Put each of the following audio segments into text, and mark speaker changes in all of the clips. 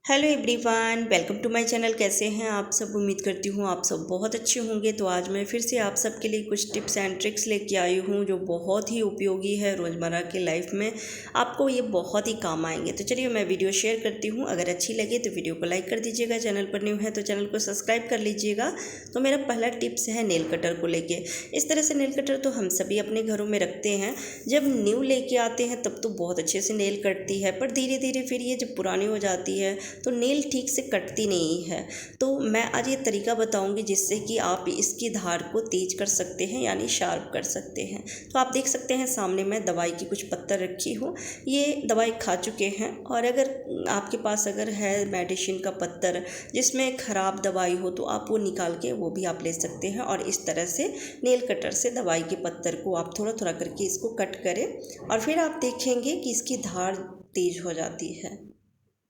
Speaker 1: Hello everyone, welcome to my channel. कैसे हैं आप सब? उम्मीद करती हूँ आप सब बहुत अच्छे होंगे। तो आज मैं फिर से आप सबके लिए कुछ टिप्स एंड ट्रिक्स लेके आई हूँ जो बहुत ही उपयोगी है रोज़मर्रा की लाइफ में। आपको ये बहुत ही काम आएंगे। तो चलिए मैं वीडियो शेयर करती हूँ। अगर अच्छी लगे तो वीडियो को लाइक कर दीजिएगा। चैनल पर न्यू है तो चैनल को सब्सक्राइब कर लीजिएगा। तो मेरा पहला टिप्स है नेल कटर को लेके। इस तरह से नेल कटर तो हम सभी अपने घरों में रखते हैं। जब न्यू लेके आते हैं तब तो बहुत अच्छे से नेल कटती है, पर धीरे धीरे फिर ये जब पुरानी हो जाती है तो नेल ठीक से कटती नहीं है। तो मैं आज ये तरीका बताऊंगी जिससे कि आप इसकी धार को तेज कर सकते हैं, यानी शार्प कर सकते हैं। तो आप देख सकते हैं सामने मैं दवाई की कुछ पत्तर रखी हूँ। ये दवाई खा चुके हैं, और अगर आपके पास अगर है मेडिसिन का पत्तर जिसमें ख़राब दवाई हो तो आप वो निकाल के वो भी आप ले सकते हैं। और इस तरह से नेल कटर से दवाई के पत्तर को आप थोड़ा थोड़ा करके इसको कट करें, और फिर आप देखेंगे कि इसकी धार तेज हो जाती है।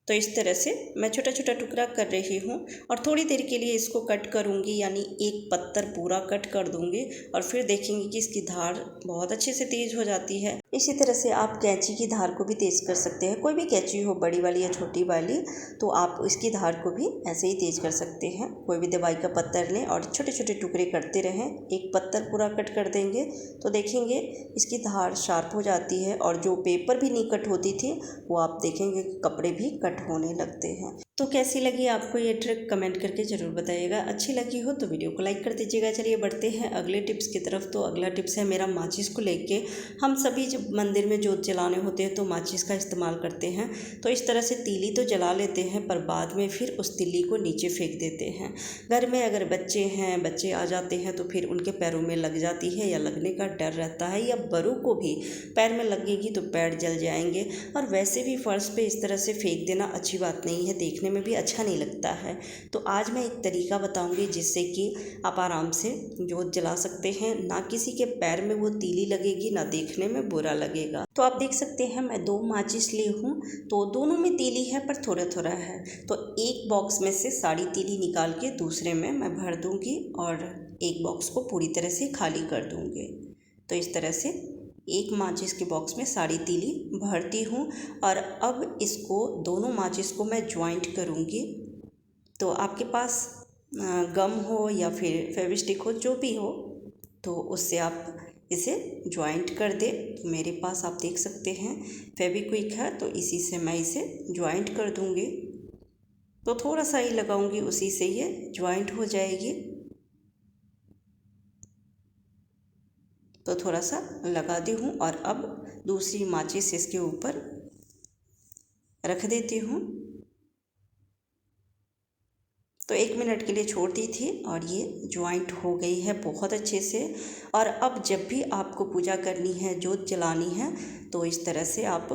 Speaker 1: तो इस तरह से मैं छोटा छोटा टुकड़ा कर रही हूँ और थोड़ी देर के लिए इसको कट करूँगी, यानी एक पत्तर पूरा कट कर दूँगी। और फिर देखेंगे कि इसकी धार बहुत अच्छे से तेज़ हो जाती है। इसी तरह से आप कैंची की धार को भी तेज़ कर सकते हैं। कोई भी कैंची हो, बड़ी वाली या छोटी वाली, तो आप इसकी धार को भी ऐसे ही तेज़ कर सकते हैं। कोई भी दवाई का पत्तर लें और छोटे छोटे टुकड़े करते रहें। एक पत्तर पूरा कट कर देंगे तो देखेंगे इसकी धार शार्प हो जाती है, और जो पेपर भी नहीं कट होती थी वो आप देखेंगे कि कपड़े भी कट होने लगते हैं। तो कैसी लगी आपको ये ट्रिक कमेंट करके ज़रूर बताइएगा। अच्छी लगी हो तो वीडियो को लाइक कर दीजिएगा। चलिए बढ़ते हैं अगले टिप्स की तरफ। तो अगला टिप्स है मेरा माचिस को लेके। हम सभी जब मंदिर में जोत जलाने होते हैं तो माचिस का इस्तेमाल करते हैं। तो इस तरह से तीली तो जला लेते हैं, पर बाद में फिर उस तीली को नीचे फेंक देते हैं। घर में अगर बच्चे हैं, बच्चे आ जाते हैं तो फिर उनके पैरों में लग जाती है या लगने का डर रहता है, या बड़ों को भी पैर में लगेगी तो पैर जल जाएंगे। और वैसे भी फर्श पे इस तरह से फेंक देना अच्छी बात नहीं है, देखने में भी अच्छा नहीं लगता है। तो आज मैं एक तरीका बताऊंगी जिससे कि आप आराम से जोत जला सकते हैं। ना किसी के पैर में वो तीली लगेगी, ना देखने में बुरा लगेगा। तो आप देख सकते हैं मैं 2 माचिस ली हूँ, तो दोनों में तीली है पर थोड़ा थोड़ा है। तो एक बॉक्स में से सारी तीली निकाल के दूसरे में मैं भर दूंगी, और एक बॉक्स को पूरी तरह से खाली कर दूंगी। तो इस तरह से एक माचिस के बॉक्स में सारी तीली भरती हूँ, और अब इसको दोनों माचिस को मैं ज्वाइंट करूँगी। तो आपके पास गम हो या फिर फेविस्टिक हो, जो भी हो, तो उससे आप इसे ज्वाइंट कर दे। तो मेरे पास आप देख सकते हैं फेविक्विक है, तो इसी से मैं इसे ज्वाइंट कर दूँगी। तो थोड़ा सा ही लगाऊंगी, उसी से ये ज्वाइंट हो जाएगी। तो थोड़ा सा लगा दी हूँ, और अब दूसरी माचिस इसके ऊपर रख देती हूँ। तो 1 मिनट के लिए छोड़ दी थी, और ये ज्वाइंट हो गई है बहुत अच्छे से। और अब जब भी आपको पूजा करनी है, जोत जलानी है, तो इस तरह से आप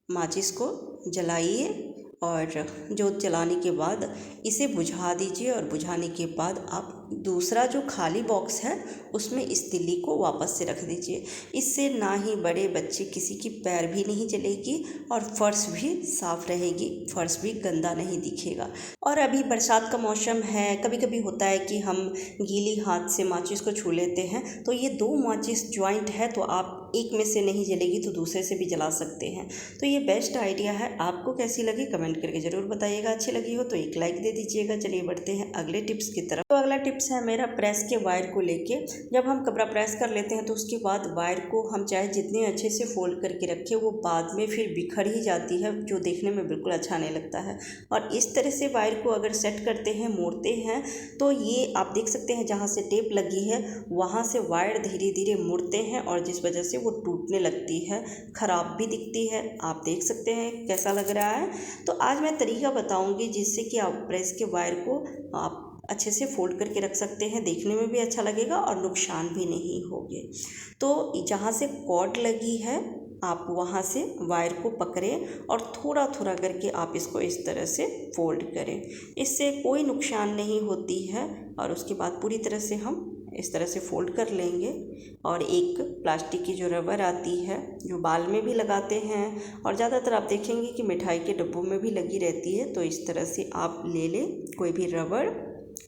Speaker 1: माचिस को जलाइए, और जोत जलाने के बाद इसे बुझा दीजिए। और बुझाने के बाद आप दूसरा जो खाली बॉक्स है उसमें इस तिल्ली को वापस से रख दीजिए। इससे ना ही बड़े बच्चे किसी की पैर भी नहीं जलेगी, और फर्श भी साफ़ रहेगी, फर्श भी गंदा नहीं दिखेगा। और अभी बरसात का मौसम है, कभी कभी होता है कि हम गीली हाथ से माचिस को छू लेते हैं। तो ये 2 माचिस ज्वाइंट है, तो आप एक में से नहीं जलेगी तो दूसरे से भी जला सकते हैं। तो ये बेस्ट आइडिया है। आपको कैसी लगी कमेंट करके ज़रूर बताइएगा। अच्छी लगी हो तो एक लाइक दे दीजिएगा। चलिए बढ़ते हैं अगले टिप्स की तरफ। तो अगला टिप्स है मेरा प्रेस के वायर को लेके। जब हम कपड़ा प्रेस कर लेते हैं तो उसके बाद वायर को हम चाहे जितने अच्छे से फोल्ड करके रखें, वो बाद में फिर बिखर ही जाती है, जो देखने में बिल्कुल अच्छा नहीं लगता है। और इस तरह से वायर को अगर सेट करते हैं, मोड़ते हैं, तो ये आप देख सकते हैं जहाँ से टेप लगी है वहाँ से वायर धीरे धीरे मुड़ते हैं, और जिस वजह से वो टूटने लगती है, ख़राब भी दिखती है। आप देख सकते हैं कैसा लग रहा है। तो आज मैं तरीका बताऊंगी जिससे कि आप प्रेस के वायर को आप अच्छे से फोल्ड करके रख सकते हैं, देखने में भी अच्छा लगेगा और नुकसान भी नहीं होगे। तो जहाँ से कॉर्ड लगी है आप वहाँ से वायर को पकड़ें, और थोड़ा थोड़ा करके आप इसको इस तरह से फोल्ड करें। इससे कोई नुकसान नहीं होती है। और उसके बाद पूरी तरह से हम इस तरह से फोल्ड कर लेंगे। और एक प्लास्टिक की जो रबर आती है, जो बाल में भी लगाते हैं, और ज़्यादातर आप देखेंगे कि मिठाई के डब्बों में भी लगी रहती है। तो इस तरह से आप ले लें, कोई भी रबड़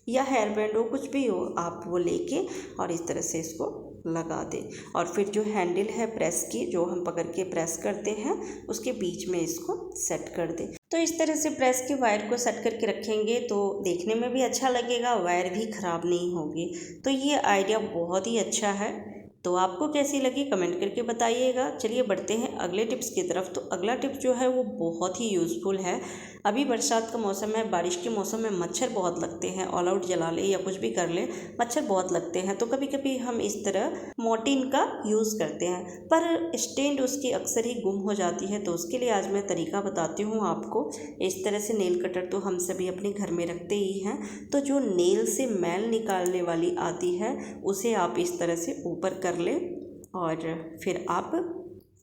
Speaker 1: या हेयर बैंड हो, कुछ भी हो, आप वो लेके और इस तरह से इसको लगा दें। और फिर जो हैंडल है प्रेस की, जो हम पकड़ के प्रेस करते हैं, उसके बीच में इसको सेट कर दें। तो इस तरह से प्रेस के वायर को सेट करके रखेंगे तो देखने में भी अच्छा लगेगा, वायर भी ख़राब नहीं होगी। तो ये आइडिया बहुत ही अच्छा है। तो आपको कैसी लगी कमेंट करके बताइएगा। चलिए बढ़ते हैं अगले टिप्स की तरफ। तो अगला टिप्स जो है वो बहुत ही यूज़फुल है। अभी बरसात का मौसम है, बारिश के मौसम में मच्छर बहुत लगते हैं। ऑल आउट जला ले या कुछ भी कर ले, मच्छर बहुत लगते हैं। तो कभी कभी हम इस तरह मोर्टीन का यूज़ करते हैं, पर स्टैंड उसकी अक्सर ही गुम हो जाती है। तो उसके लिए आज मैं तरीका बताती हूँ आपको। इस तरह से नेल कटर तो हम सभी अपने घर में रखते ही हैं। तो जो नेल से मैल निकालने वाली आती है उसे आप इस तरह से ऊपर कर लें और फिर आप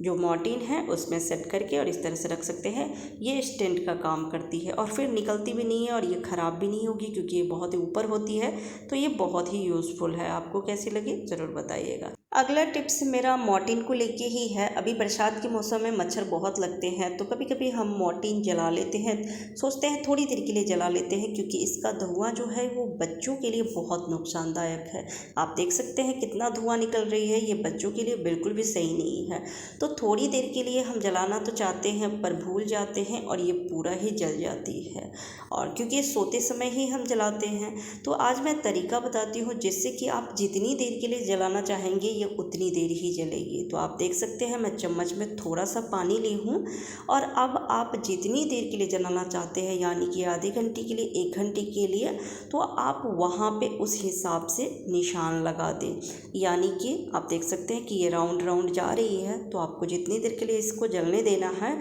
Speaker 1: जो मोर्टीन है उसमें सेट करके और इस तरह से रख सकते हैं। ये स्टैंड का काम करती है और फिर निकलती भी नहीं है और ये ख़राब भी नहीं होगी क्योंकि ये बहुत ही ऊपर होती है। तो ये बहुत ही यूज़फुल है। आपको कैसी लगी ज़रूर बताइएगा। अगला टिप्स मेरा मोर्टीन को लेके ही है। अभी बरसात के मौसम में मच्छर बहुत लगते हैं तो कभी कभी हम मोर्टीन जला लेते हैं, सोचते हैं थोड़ी देर के लिए जला लेते हैं क्योंकि इसका धुआं जो है वो बच्चों के लिए बहुत नुकसानदायक है। आप देख सकते हैं कितना धुआं निकल रही है, ये बच्चों के लिए बिल्कुल भी सही नहीं है। तो थोड़ी देर के लिए हम जलाना तो चाहते हैं पर भूल जाते हैं और ये पूरा ही जल जाती है, और क्योंकि सोते समय ही हम जलाते हैं। तो आज मैं तरीका बताती हूँ जिससे कि आप जितनी देर के लिए जलाना चाहेंगे ये उतनी देर ही जलेगी। तो आप देख सकते हैं मैं चम्मच में थोड़ा सा पानी ली हूँ और अब आप जितनी देर के लिए जलाना चाहते हैं यानी कि आधे घंटे के लिए, 1 घंटे के लिए, तो आप वहाँ पे उस हिसाब से निशान लगा दें। यानी कि आप देख सकते हैं कि ये राउंड राउंड जा रही है। तो आपको जितनी देर के लिए इसको जलने देना है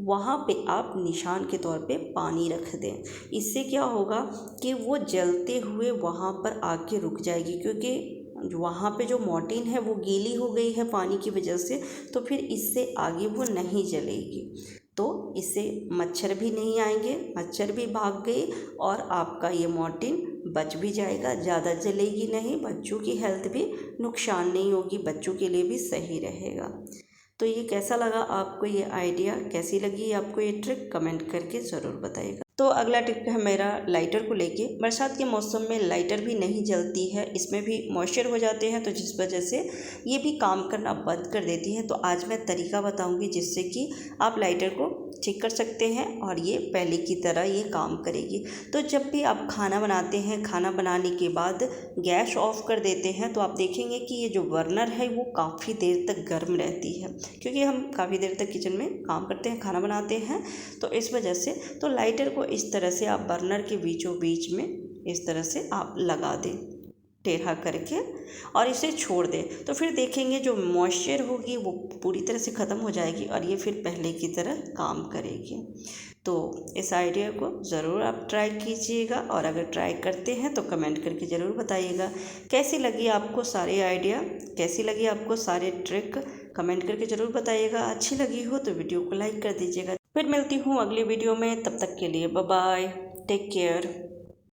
Speaker 1: वहाँ पे आप निशान के तौर पे पानी रख दें। इससे क्या होगा कि वो जलते हुए वहाँ पर आके रुक जाएगी, क्योंकि वहाँ पे जो मोर्टीन है वो गीली हो गई है पानी की वजह से। तो फिर इससे आगे वो नहीं जलेगी। तो इससे मच्छर भी नहीं आएंगे, मच्छर भी भाग गए और आपका ये मोर्टीन बच भी जाएगा, ज़्यादा जलेगी नहीं, बच्चों की हेल्थ भी नुकसान नहीं होगी, बच्चों के लिए भी सही रहेगा। तो ये कैसा लगा आपको, ये आइडिया कैसी लगी आपको, ये ट्रिक कमेंट करके ज़रूर बताइएगा। तो अगला टिप है मेरा लाइटर को लेके। बरसात के मौसम में लाइटर भी नहीं जलती है, इसमें भी मॉइस्चर हो जाते हैं तो जिस वजह से ये भी काम करना बंद कर देती है। तो आज मैं तरीका बताऊंगी जिससे कि आप लाइटर को ठीक कर सकते हैं और ये पहले की तरह ये काम करेगी। तो जब भी आप खाना बनाते हैं, खाना बनाने के बाद गैस ऑफ कर देते हैं तो आप देखेंगे कि ये जो बर्नर है वो काफ़ी देर तक गर्म रहती है, क्योंकि हम काफ़ी देर तक किचन में काम करते हैं, खाना बनाते हैं। तो इस वजह से तो लाइटर को इस तरह से आप बर्नर के बीचों बीच में इस तरह से आप लगा दें टेढ़ा करके और इसे छोड़ दें। तो फिर देखेंगे जो मॉइस्चर होगी वो पूरी तरह से ख़त्म हो जाएगी और ये फिर पहले की तरह काम करेगी। तो इस आइडिया को ज़रूर आप ट्राई कीजिएगा और अगर ट्राई करते हैं तो कमेंट करके ज़रूर बताइएगा कैसी लगी आपको सारे आइडिया, कैसी लगी आपको सारे ट्रिक, कमेंट करके ज़रूर बताइएगा। अच्छी लगी हो तो वीडियो को लाइक कर दीजिएगा। फिर मिलती हूँ अगली वीडियो में, तब तक के लिए बाय बाय, टेक केयर।